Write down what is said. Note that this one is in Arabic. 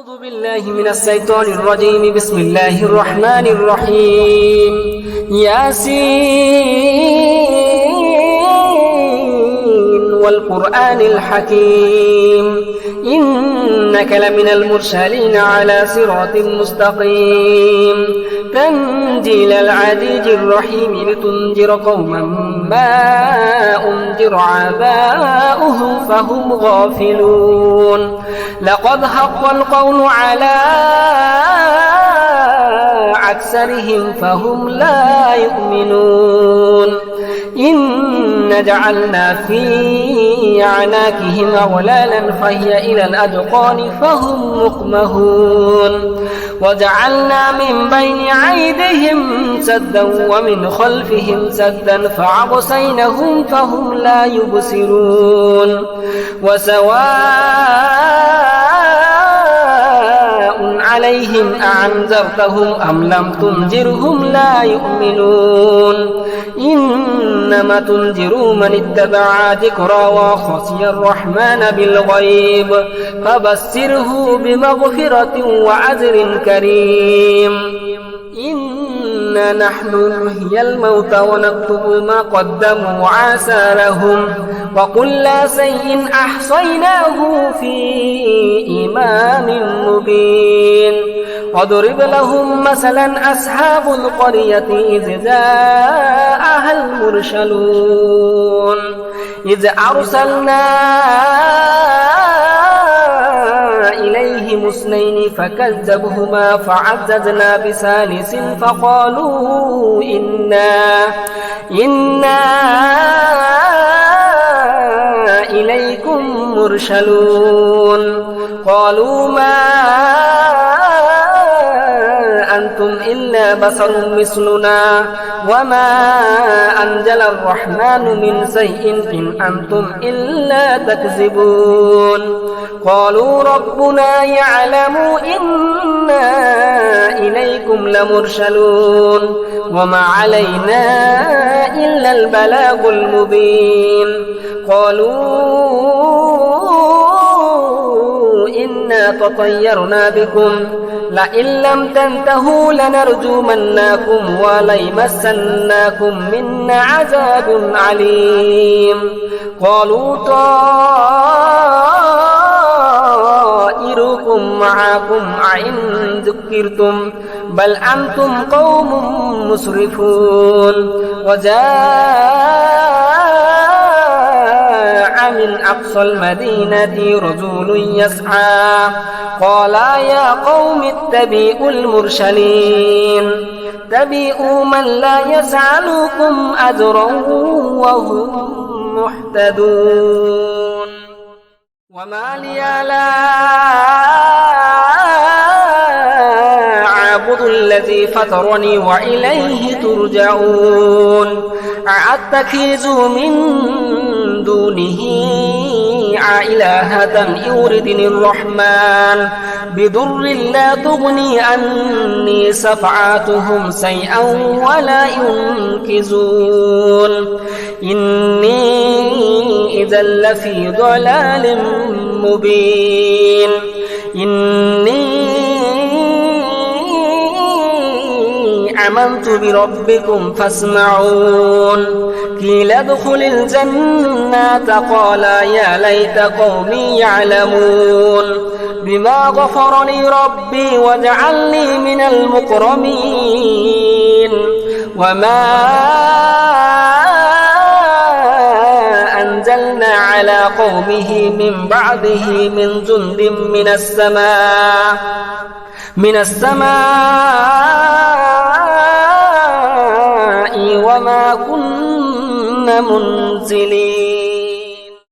أعوذ بالله من الشيطان الرجيم. بسم الله الرحمن الرحيم. ياسين والقرآن الحكيم إنك لمن المرسلين على صراط مستقيم تنزيل العزيز الرحيم لتنذر قوما ما أنذر آباؤهم فهم غافلون. لقد حق القول على أكثرهم فهم لا يؤمنون. إن جعلنا في أعناقهم أغلالا فهي إلى الأذقان فهم مقمحون. وجعلنا من بين أيديهم سدا ومن خلفهم سدا فأغشيناهم فهم لا يبصرون. وسواء عليهم أأنذرتهم أم لم تنذرهم لا يؤمنون. إنما تنذر من اتبع ذكرى وخشي الرحمن بالغيب فبشره بمغفرة وأجر كريم. إنا نحن نحيي الموتى ونكتب ما قدموا وآثارهم وكل شيء أحصيناه في إمام مبين. واضرب لهم مثلا أصحاب القرية إذ جاءها المرسلون إذ أرسلنا إليهم اثنين فكذبهما فعززنا بثالث فقالوا إنا إليكم مرسلون. قالوا ما أنتم إلا بشر مثلنا وما أنزل الرحمن من شيء إن أنتم إلا تكذبون. قالوا ربنا يعلم إنا إليكم لمرسلون وما علينا إلا البلاغ المبين. قالوا إنا تطيرنا بكم لئن لم تنتهوا لنرجمنكم وليمسنكم منا عذاب عليم. قالوا طائركم معكم أئن ذكرتم بل أنتم قوم مسرفون. وجاء من أقصى المدينة رجل يسعى قال يا قوم اتبعوا المرسلين اتبعوا من لا يسألكم أجرا وهم مهتدون. وما لي لا أعبد الذي فطرني وإليه ترجعون. أأتخذ من دونه إلهة يوردني الرحمن بضر لا تغني عني شفاعتهم شيئا ولا ينقذون. إني إذا لفي ضلال مبين. إني آمنت بربكم فاسمعون. قيل ادخل الجنة قال يا ليت قومي يعلمون بما غفر لي ربي وجعلني من المكرمين. وما أنزلنا على قومه من بعده من جند من السماء وما كنا منزلين.